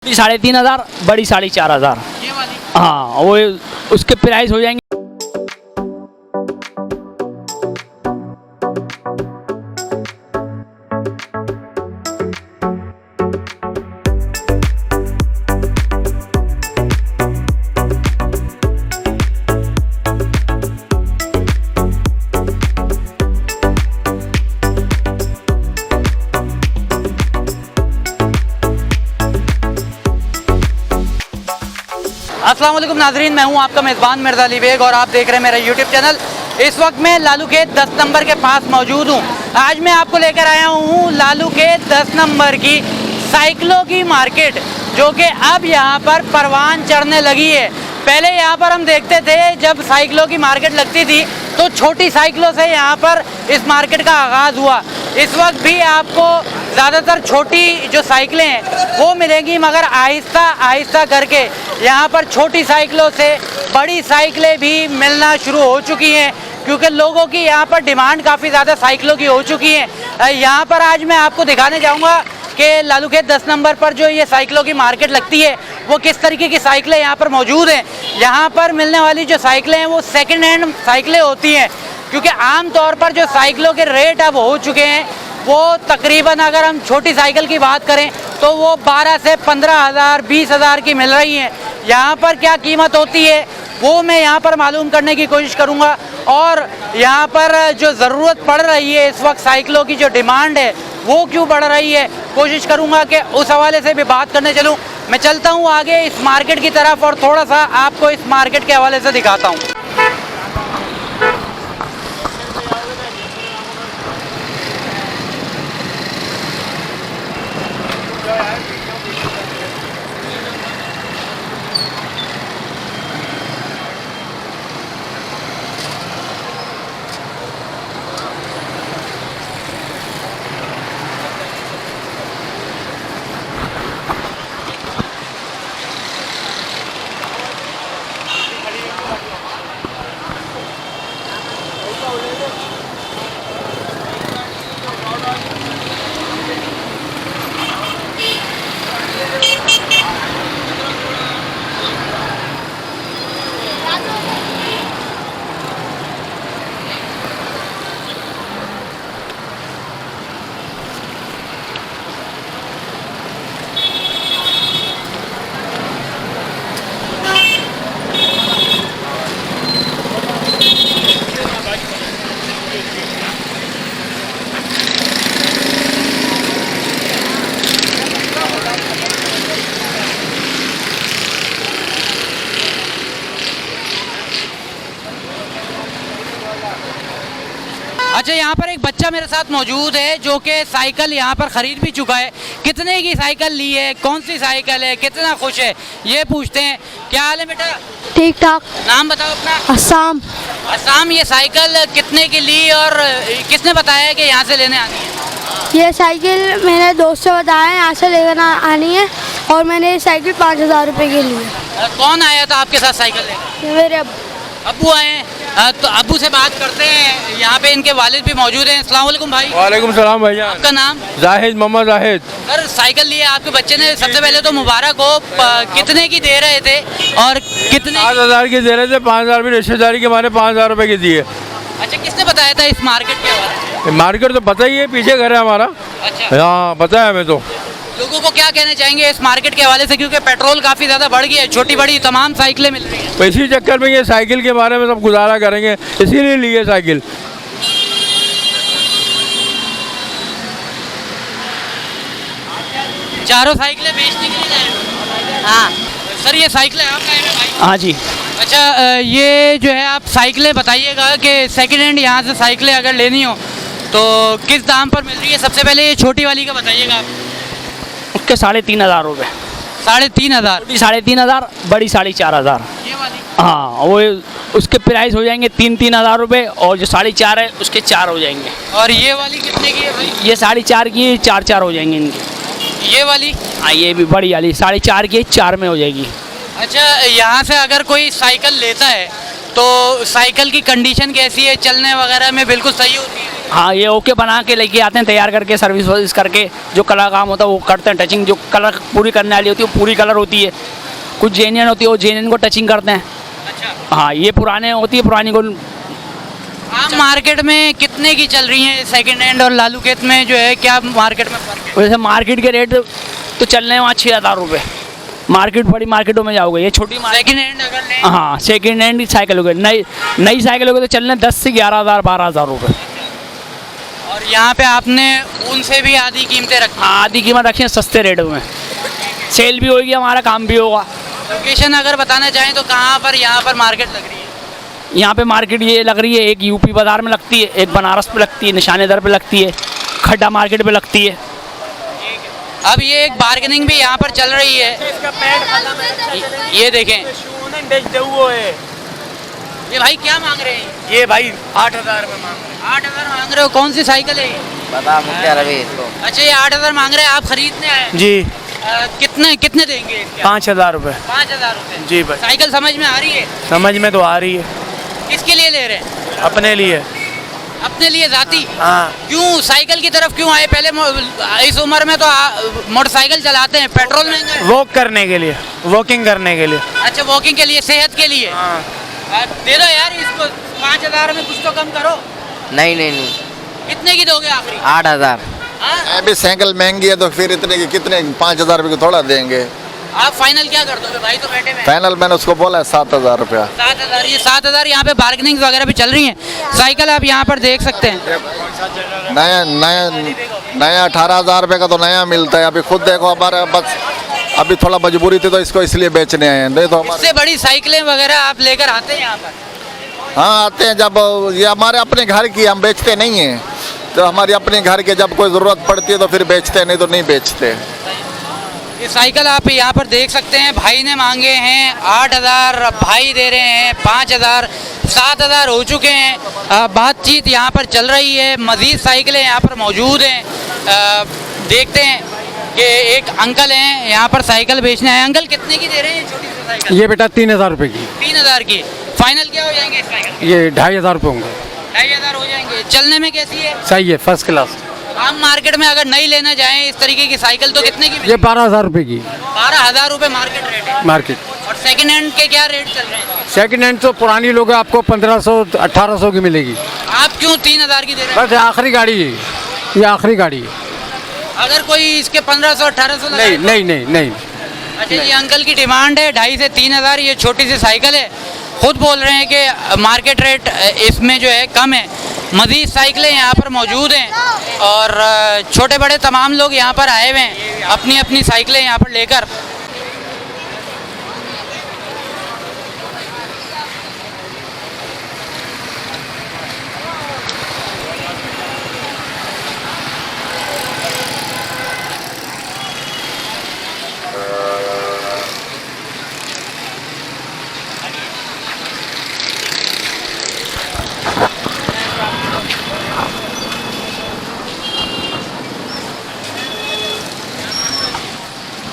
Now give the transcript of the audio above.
3,500, बड़ी 4,500। ये वाली हाँ, वो उसके प्राइस हो जाएंगे। अस्सलाम वालेकुम नाजरीन, मैं हूं आपका मेज़बान मिर्ज़ा अली बेग और आप देख रहे हैं मेरा यूट्यूब चैनल। इस वक्त मैं लालू खेत 10 नंबर के पास मौजूद हूं। आज मैं आपको लेकर आया हूं लालू खेत 10 नंबर की साइकिलों की मार्केट, जो कि अब यहां पर परवान चढ़ने लगी है। पहले यहां पर हम देखते थे जब साइकिलों की मार्केट लगती थी तो छोटी साइकिलों से यहाँ पर इस मार्केट का आगाज़ हुआ। इस वक्त भी आपको ज़्यादातर छोटी जो साइकिलें हैं वो मिलेंगी, मगर आहिस्ता आहिस्ता करके यहाँ पर छोटी साइकिलों से बड़ी साइकिलें भी मिलना शुरू हो चुकी हैं, क्योंकि लोगों की यहाँ पर डिमांड काफ़ी ज़्यादा साइकिलों की हो चुकी है। यहाँ पर आज मैं आपको दिखाने जाऊँगा कि लालू खेत 10 नंबर पर जो ये साइकिलों की मार्केट लगती है वो किस तरीके की साइकिलें यहाँ पर मौजूद हैं। यहाँ पर मिलने वाली जो साइकिलें हैं वो सेकेंड हैंड साइकिलें होती हैं, क्योंकि आम तौर पर जो साइकिलों के रेट अब हो चुके हैं वो तकरीबन, अगर हम छोटी साइकिल की बात करें तो वो 12 से 15,000 20,000 की मिल रही हैं। यहाँ पर क्या कीमत होती है वो मैं यहाँ पर मालूम करने की कोशिश करूँगा, और यहाँ पर जो ज़रूरत पड़ रही है इस वक्त साइकिलों की जो डिमांड है वो क्यों बढ़ रही है, कोशिश करूँगा कि उस हवाले से भी बात करने चलूँ। मैं चलता हूँ आगे इस मार्केट की तरफ और थोड़ा सा आपको इस मार्केट के हवाले से दिखाता हूँ। अच्छा, यहाँ पर एक बच्चा मेरे साथ मौजूद है जो कि साइकिल यहाँ पर ख़रीद भी चुका है। कितने की साइकिल ली है, कौन सी साइकिल है, कितना खुश है, ये पूछते हैं। क्या हाल है बेटा? ठीक ठाक। नाम बताओ अपना। असम। असम। ये साइकिल कितने की ली और किसने बताया कि यहाँ से लेने आनी है? ये साइकिल मेरे दोस्त से बताया है, यहाँ से लेकर आनी है, और मैंने ये साइकिल 5,000 रुपये की ली है। कौन आया था आपके साथ साइकिल लेकर? ये मेरे अब्बू आए हैं। तो अब्बू से बात करते हैं। यहाँ पे इनके वालिद भी मौजूद हैं। अस्सलाम वालेकुम भाई। वालेकुम सलाम भैया। आपका नाम? जाहिद, मोहम्मद जाहिद। सर, साइकिल लिए आपके बच्चे ने, सबसे पहले तो मुबारक हो। कितने की दे रहे थे और कितने? 5,000 की दे रहे थे, 5,000 भी रिश्तेदारी के हमारे 5,000 रुपए की दिए। अच्छा, किसने बताया था इस मार्केट के बारे में? मार्केट तो पता ही है, पीछे घर है हमारा। अच्छा, हाँ पता है हमें। तो लोगों को क्या कहना चाहेंगे इस मार्केट के हवाले से, क्योंकि पेट्रोल काफ़ी ज़्यादा बढ़ गया है, छोटी बड़ी तमाम साइकिलें मिल रही हैं। तो इसी चक्कर में ये साइकिल के बारे में सब गुजारा करेंगे, इसीलिए लिए साइकिल। चारों साइकिलें बेचने के लिए जा रहे हैं? हाँ सर, ये साइकिलें आपका है भाई? हाँ जी। अच्छा, ये जो है आप साइकिलें बताइएगा कि सेकंड हैंड यहाँ से साइकिलें अगर लेनी हो तो किस दाम पर मिल रही है। सबसे पहले ये छोटी वाली का बताइएगा आप। उसके 3,500 रुपये। 3,500। 3,500, बड़ी 4,500। ये वाली? हाँ, वो उसके प्राइस हो जाएंगे 3,000 रुपये, और जो 4,500 है उसके 4 हो जाएंगे। और ये वाली कितने की है भाई? ये 4,500 की 4 हो जाएंगे इनके। ये वाली? हाँ, ये भी बड़ी वाली 4,500 की 4 में हो जाएगी। अच्छा, यहाँ से अगर कोई साइकिल लेता है तो साइकिल की कंडीशन कैसी है, चलने वगैरह में बिल्कुल सही होती है? हाँ, ये ओके बना के लेके आते हैं, तैयार करके सर्विस वर्विस करके, जो कलर काम होता है वो करते हैं। टचिंग जो कलर पूरी करने वाली होती है वो पूरी कलर होती है, कुछ जेन्युइन होती है वो जेन्युइन को टचिंग करते हैं। अच्छा, हाँ, ये पुराने होती है, पुरानी को। आप मार्केट में कितने की चल रही हैं सेकंड हैंड और लालू खेत में जो है, क्या मार्केट में फर्क है? वैसे मार्केट के रेट तो चल रहे हैं वहाँ 6,000 रुपये। मार्केट, बड़ी मार्केटों में जाओगे, ये छोटी मार्केट। सेकंड हैंड अगर लें, हाँ, सेकेंड हैंड साइकिल हो गई, नई साइकिल हो गई तो चल रहे हैं 10 से 11,000 12,000 रुपये। और यहाँ पे आपने उनसे भी आधी कीमतें रखी। हाँ, आधी कीमत रखी है सस्ते रेट में, सेल भी होगी, हमारा काम भी होगा। लोकेशन अगर बताना चाहें तो कहाँ पर यहाँ पर मार्केट लग रही है? यहाँ पे मार्केट ये लग रही है, एक यूपी बाज़ार में लगती है, एक बनारस पे लगती है, निशानेदर पे लगती है, खड्डा मार्केट पे लगती है। अब ये एक बार्गेनिंग भी यहाँ पर चल रही है। ये देखें, ये भाई क्या मांग रहे हैं? ये भाई 8,000 में मांग रहे 8,000 मांग रहे हो? कौन सी साइकिल है ये? बता मुझे रवि इसको। अच्छा, ये 8,000 मांग रहे हैं, आप खरीदने आए हैं? जी, कितने कितने देंगे इसके? 5,000 रुपये। 5,000 रुपये? जी भाई, साइकिल समझ में आ रही है? समझ में तो आ रही है। किसके लिए ले रहे हैं? अपने लिए। अपने लिए जाती? हाँ, क्यों साइकिल की तरफ क्यों आए? पहले इस उम्र में तो मोटरसाइकिल चलाते हैं, पेट्रोल महंगा है। वॉक करने के लिए, वॉकिंग करने के लिए। अच्छा, वॉकिंग के लिए, सेहत के लिए। हाँ, दे दो यार इसको, 5,000 में कुछ तो कम करो। नहीं नहीं नहीं, कितने की दोगे आखिरी? 8,000। हाँ? अभी साइकिल महंगी है तो फिर इतने की कितने 5,000 रुपये की थोड़ा देंगे। आप फाइनल क्या कर दोगे? भाई तो बैठे में। फाइनल मैंने उसको बोला है 7,000 रुपया। 7,000, ये 7,000 यहाँ पे बार्गेनिंग वगैरह भी चल रही हैं। साइकिल आप यहाँ पर देख सकते हैं। नया नया नया 18,000 रुपये का तो नया मिलता है। अभी खुद देखो, हमारे बस अभी थोड़ा मजबूरी थी तो इसको इसलिए बेचने आए हैं, नहीं तो हमारे। इससे बड़ी साइकिलें वगैरह आप लेकर आते हैं यहाँ पर? हाँ, आते हैं जब ये हमारे अपने घर की, हम बेचते नहीं हैं। तो हमारी अपने घर के जब कोई ज़रूरत पड़ती है तो फिर बेचते हैं, नहीं तो नहीं बेचते। ये साइकिल आप यहाँ पर देख सकते हैं, भाई ने मांगे हैं 8,000, भाई दे रहे हैं 5,000, 7,000 हो चुके हैं। बातचीत यहाँ पर चल रही है, मज़ीद साइकिलें यहाँ पर मौजूद हैं। देखते हैं कि एक अंकल हैं यहाँ पर साइकिल बेचने आए। अंकल कितने की दे रहे हैं ये छोटी सी साइकिल? ये बेटा 3,000 रुपये की। 3,000 की। फाइनल क्या हो जाएंगे इस साइकिल के? ये 2,500 रुपये होंगे। 2,500 हो जाएंगे। चलने में कैसी है? सही है, फर्स्ट क्लास। आम मार्केट में अगर नहीं लेना चाहें इस तरीके की साइकिल तो कितने की ये मिलेगी? 12,000 रुपये की 12,000 रुपये मार्केट रेट है। मार्केट। और सेकंड हैंड के क्या रेट चल रहे हैं? सेकंड हैंड तो पुरानी लोग आपको 1,500 1,800 की मिलेगी। आप क्यों 3,000 की दे रहे हैं? बस आखिरी गाड़ी है, ये आखिरी गाड़ी है। अगर कोई इसके 1,500 1,800 नहीं नहीं नहीं नहीं। अच्छा, ये अंकल की डिमांड है 2,500 से 3,000। ये छोटी सी साइकिल है, खुद बोल रहे हैं कि मार्केट रेट इसमें जो है कम है। मज़ीद साइकिलें यहाँ पर मौजूद हैं और छोटे बड़े तमाम लोग यहाँ पर आए हुए हैं अपनी अपनी साइकिलें यहाँ पर लेकर।